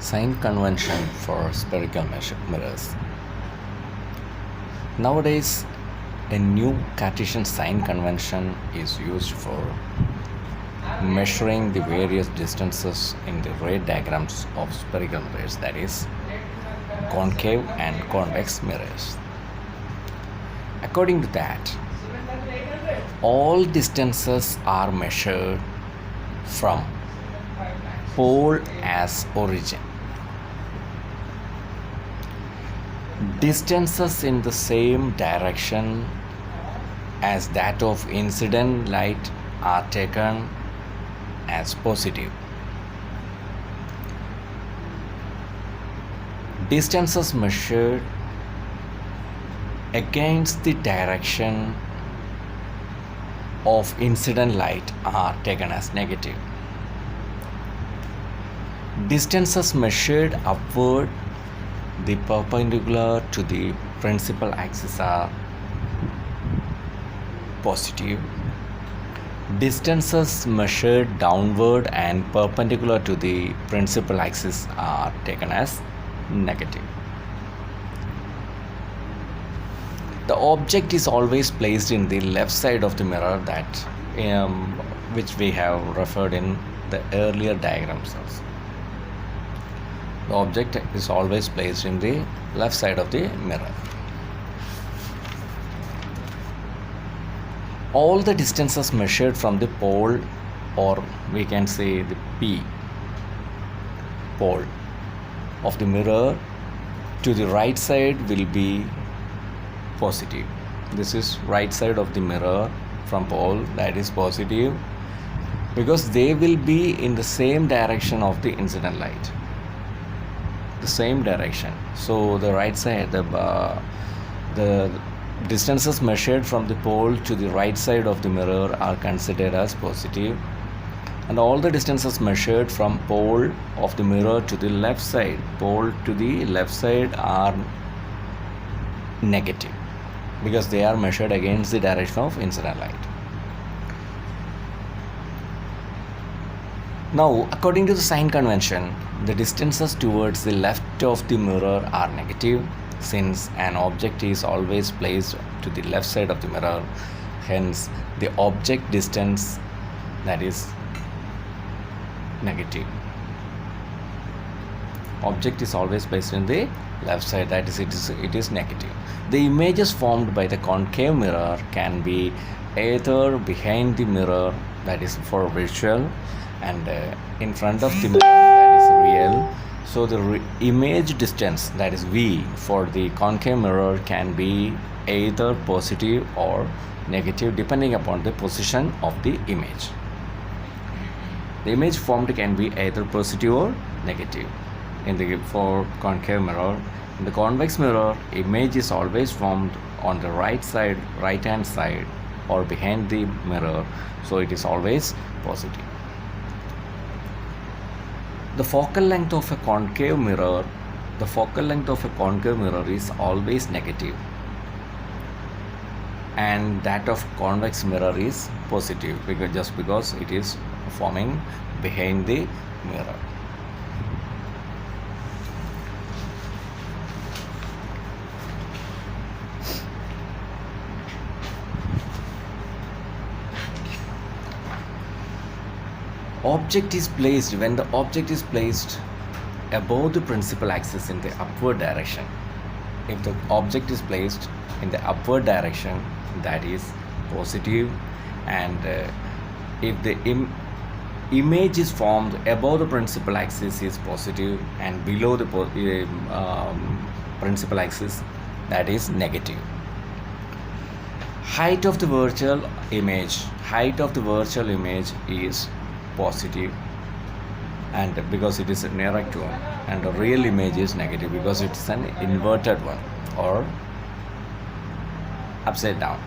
Sign convention for spherical mirrors. Nowadays, a new Cartesian sign convention is used for measuring the various distances in the ray diagrams of spherical mirrors, that is, concave and convex mirrors. According to that, all distances are measured from pole as origin. Distances in the same direction as that of incident light are taken as positive. Distances measured against the direction of incident light are taken as negative. Distances measured upward, the perpendicular to the principal axis, are positive. Distances measured downward and perpendicular to the principal axis are taken as negative. The object is always placed in the left side of the mirror, that which we have referred in the earlier diagrams also. The object is always placed in the left side of the mirror. All the distances measured from the pole, or we can say the P pole of the mirror to the right side, will be positive. This is right side of the mirror from pole, that is positive, because they will be in the same direction of the incident light. The same direction. So the right side, the distances measured from the pole to the right side of the mirror are considered as positive, and all the distances measured from pole of the mirror to the left side, are negative, because they are measured against the direction of incident light. Now, according to the sign convention, the distances towards the left of the mirror are negative, since an object is always placed to the left side of the mirror. Hence, the object distance, that is negative. Object is always placed in the left side, that is, it is negative. The images formed by the concave mirror can be either behind the mirror, that is for visual, and in front of the mirror, that is real. So the image distance, that is V, for the concave mirror can be either positive or negative, depending upon the position of the image. The image formed can be either positive or negative for concave mirror. In the convex mirror, image is always formed on the right hand side, or behind the mirror, so it is always positive. The focal length of a concave mirror is always negative, and that of convex mirror is positive, because it is forming behind the mirror. When the object is placed above the principal axis in the upward direction. If the object is placed in the upward direction, that is positive, and if the image is formed above the principal axis, is positive, and below the principal axis, that is negative. Height of the virtual image is positive, and because it is an erect one, and the real image is negative, because it is an inverted one or upside down.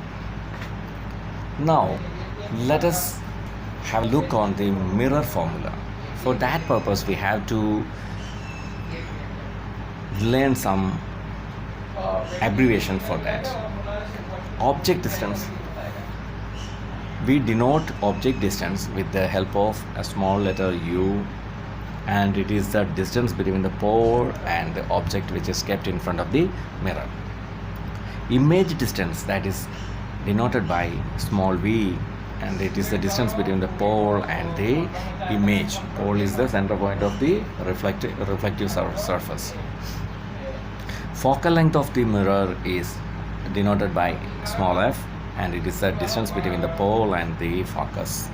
Now let us have a look on the mirror formula. For that purpose, we have to learn some abbreviation for that. Object distance. We denote object distance with the help of a small letter u and it is the distance between the pole and the object which is kept in front of the mirror. Image distance, that is denoted by small v, and it is the distance between the pole and the image. Pole is the center point of the reflective surface. Focal length of the mirror is denoted by small f, and it is the distance between the pole and the focus.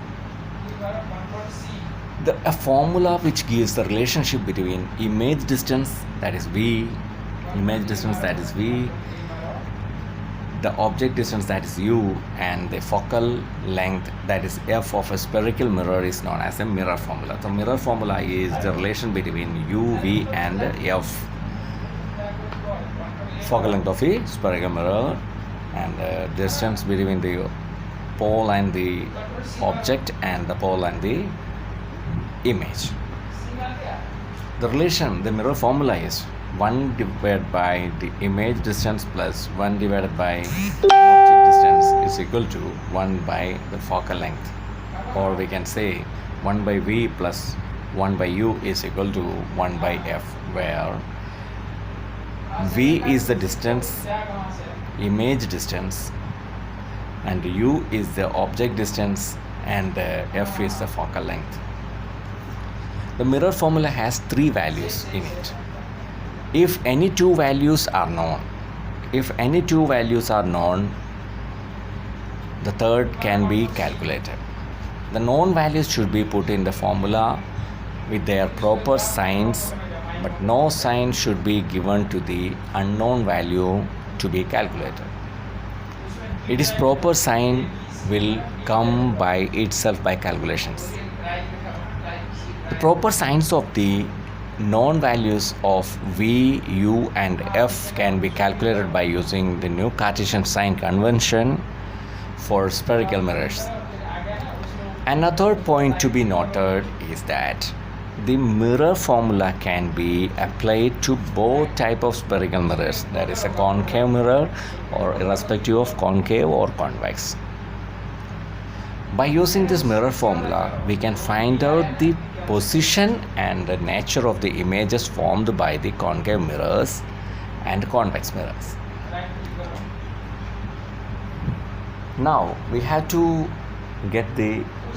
A formula which gives the relationship between image distance, that is v, the object distance, that is u, and the focal length, that is f, of a spherical mirror is known as a mirror formula. The mirror formula is the relation between u, v and f, focal length of a spherical mirror, and the distance between the pole and the object, and the pole and the image. The mirror formula is 1 divided by the image distance plus 1 divided by object distance is equal to 1 by the focal length, or we can say 1 by v plus 1 by u is equal to 1 by f, where v is the distance, image distance, and u is the object distance, and f is the focal length. The mirror formula has 3 values in it. If any two values are known, the third can be calculated. The known values should be put in the formula with their proper signs, but no sign should be given to the unknown value to be calculated. Its proper sign will come by itself by calculations. The proper signs of the known values of v, u and f can be calculated by using the new Cartesian sign convention for spherical mirrors. Another point to be noted is that the mirror formula can be applied to both type of spherical mirrors, that is a concave mirror or irrespective of concave or convex. By using this mirror formula, we can find out the position and the nature of the images formed by the concave mirrors and convex mirrors. Now we have to get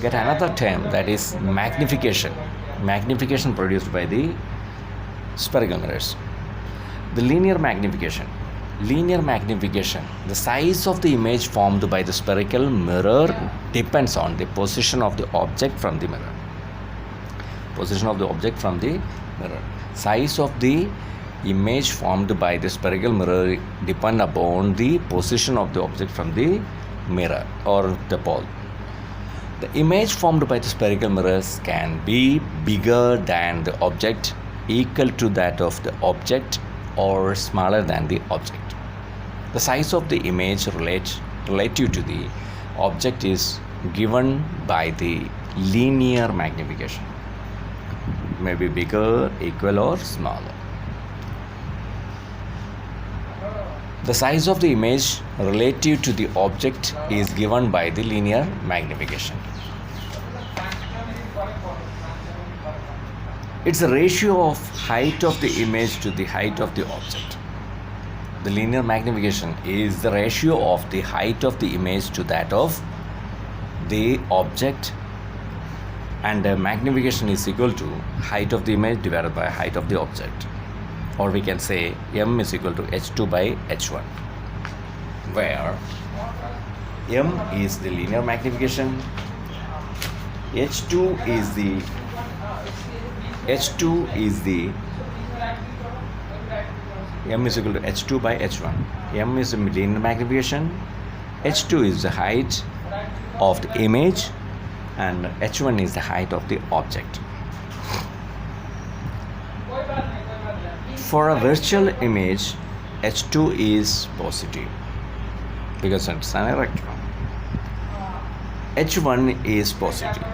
another term, that is magnification produced by the spherical mirrors. The linear magnification, the size of the image formed by the spherical mirror depends on the position of the object from the mirror. Size of the image formed by the spherical mirror depend upon the position of the object from the mirror or the pole. The image formed by the spherical mirrors can be bigger than the object, equal to that of the object, or smaller than the object. The size of the image relative to the object is given by the linear magnification. May be bigger, equal, or smaller. The size of the image relative to the object is given by the linear magnification. It's a ratio of height of the image to the height of the object. The linear magnification is the ratio of the height of the image to that of the object, and the magnification is equal to height of the image divided by height of the object, or we can say m is equal to h2 by h1, where m is the linear magnification, h2 is the m is equal to h2 by h1. M is the linear magnification, h2 is the height of the image, and h1 is the height of the object. For a virtual image, h2 is positive because it's an electron. h1 is positive.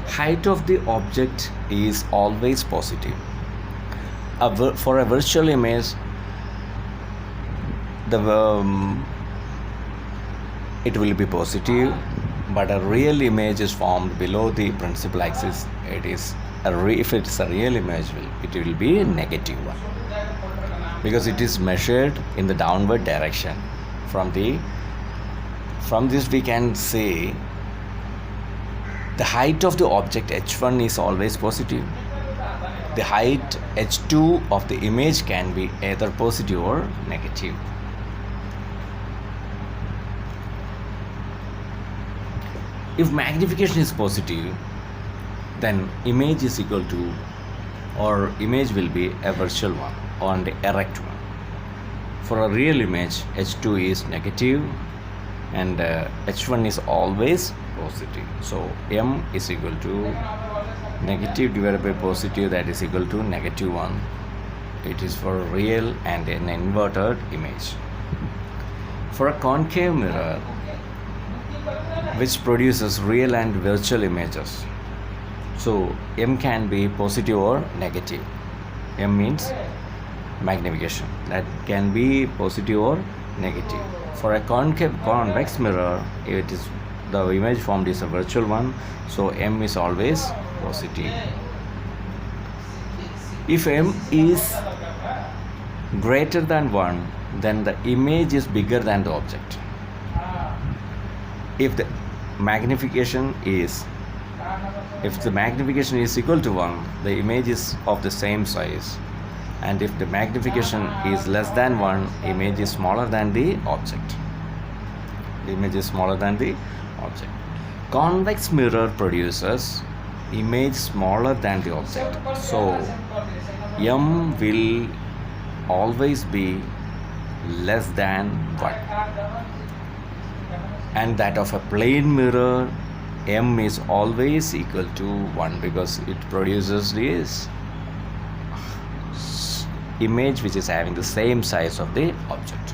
Height of the object is always positive. For a virtual image, it will be positive, but a real image is formed below the principal axis. It is if it is a real image, it will be a negative one, because it is measured in the downward direction. From this we can say the height of the object h1 is always positive. The height h2 of the image can be either positive or negative. If magnification is positive, then image is equal to, or image will be a virtual one or the erect one. For a real image, h2 is negative and h1 is always positive. So m is equal to negative divided by positive, that is equal to -1. It is for real and an inverted image. For a concave mirror which produces real and virtual images, so m can be positive or negative. M means magnification, that can be positive or negative. For a convex mirror, it is the image formed is a virtual one, so m is always positive. If m is greater than 1, then the image is bigger than the object. If the magnification is equal to 1, the image is of the same size, and if the magnification is less than 1, image is smaller than the object. The image is smaller than the object. Convex mirror produces image smaller than the object, so m will always be less than 1. And that of a plane mirror, m is always equal to 1, because it produces this image which is having the same size of the object.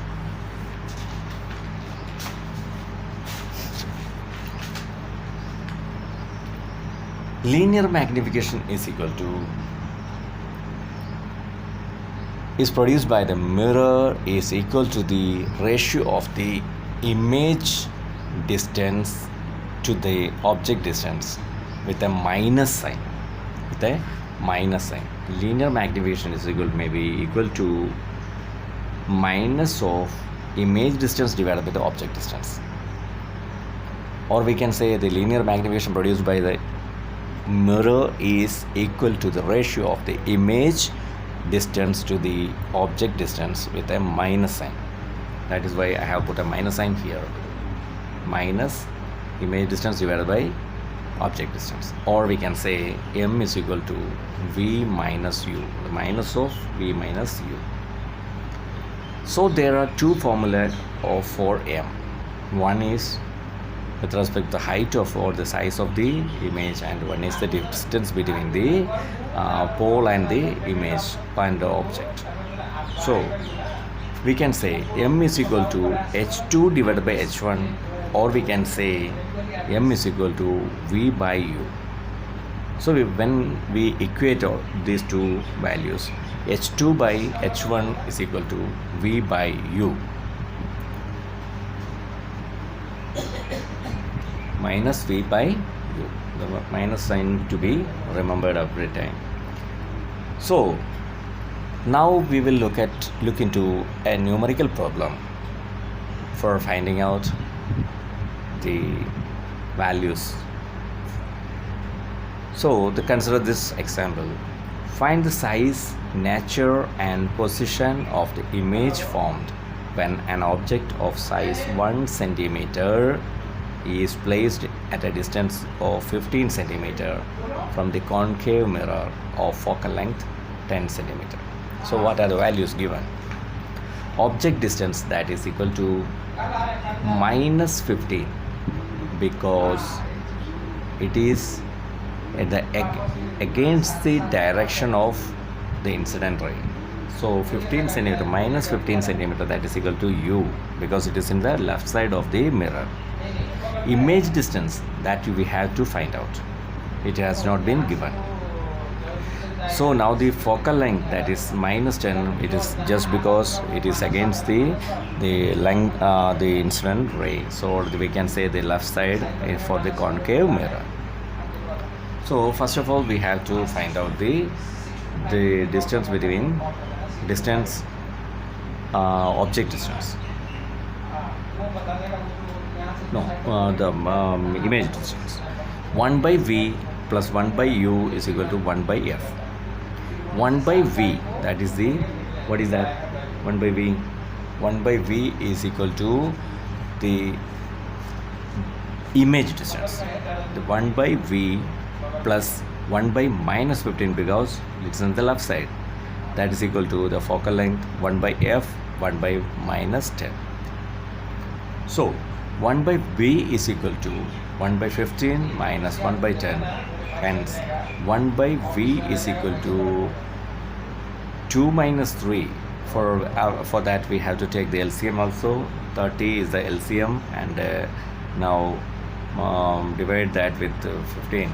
Linear magnification is produced by the mirror is equal to the ratio of the image distance to the object distance with a minus sign. Linear magnification is equal to minus of image distance divided by the object distance. Or we can say the linear magnification produced by the mirror is equal to the ratio of the image distance to the object distance with a minus sign. That is why I have put a minus sign here. Minus image distance divided by object distance. Or we can say m is equal to v minus u, the minus of v minus u. So there are two formulas for m. One is with respect to the height of or the size of the image, and one is the distance between the pole and the image and the object. So we can say m is equal to h2 divided by h1, or we can say m is equal to v by u. So when we equate these two values, h2 by h1 is equal to v by u minus v by u. The minus sign to be remembered every time. So now we will look into a numerical problem for finding out the values. So consider this example. Find the size, nature and position of the image formed when an object of size 1 centimeter is placed at a distance of 15 centimeter from the concave mirror of focal length 10 centimeter. So what are the values given? Object distance, that is equal to minus 15, because it is against the direction of the incident ray. So 15 centimeter minus 15 centimeter, that is equal to u, because it is in the left side of the mirror. Image distance, that we have to find out. It has not been given. So now the focal length, that is minus 10, it is just because it is against the length, the incident ray. So we can say the left side for the concave mirror. So first of all, we have to find out the distance between object distance. No, the image distance. 1 by v plus 1 by u is equal to 1 by f. 1 by v, that is the, what is that? 1 by v. 1 by v is equal to the image distance. The 1 by v plus 1 by minus 15, because it's on the left side. That is equal to the focal length 1 by f, 1 by minus 10. So 1 by v is equal to 1 by 15 minus 1 by 10. Hence 1 by v is equal to 2 minus 3. For that we have to take the LCM also. 30 is the LCM, and now divide that with 15,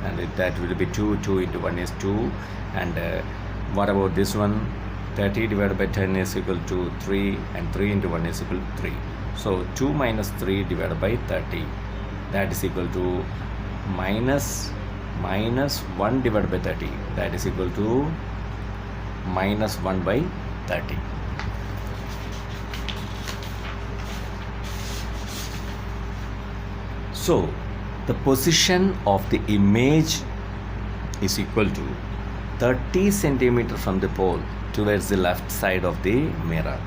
and that will be 2 into 1 is 2. And what about this one? 30 divided by 10 is equal to 3, and 3 into 1 is equal to 3. So 2 minus 3 divided by 30, that is equal to minus 1 divided by 30, that is equal to minus 1 by 30. So the position of the image is equal to 30 centimeter from the pole towards the left side of the mirror,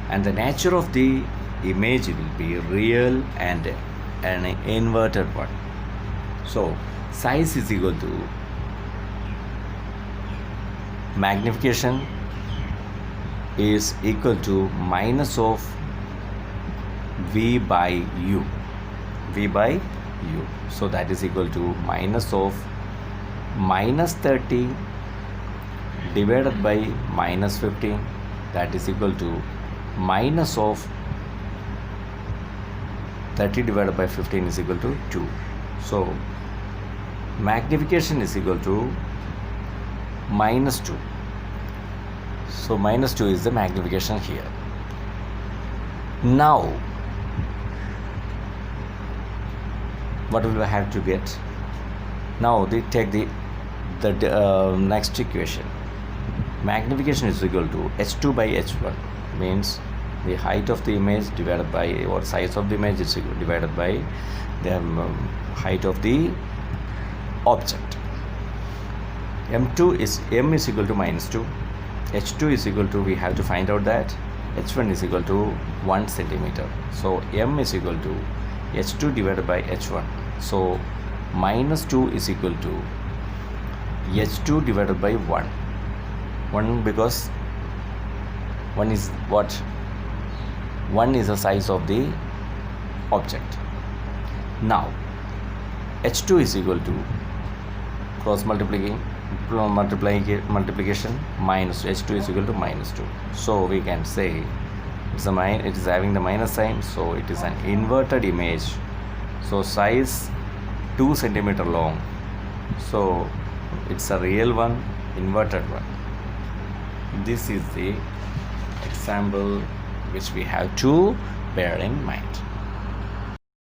and the nature of the image will be real and an inverted one. So size is equal to magnification is equal to minus of v by u. So that is equal to minus of minus 30 divided by minus 15, that is equal to minus of 30 divided by 15 is equal to 2. So magnification is equal to minus 2. So minus 2 is the magnification here. Now what will we have to get? Now they take the next equation. Magnification is equal to h2 by h1, means the height of the image divided by, or size of the image is divided by the height of the object. M is equal to minus 2. H2 is equal to, we have to find out that H1 is equal to 1 centimeter. So M is equal to H2 divided by H1. So minus 2 is equal to H2 divided by 1. 1 because 1 is what? 1 is the size of the object. Now H2 is equal to cross multiplication minus H2 is equal to minus 2. So we can say it is having the minus sign, so it is an inverted image. So size 2 centimeter long, so it's a real one, inverted one. This is the example which we have to bear in mind.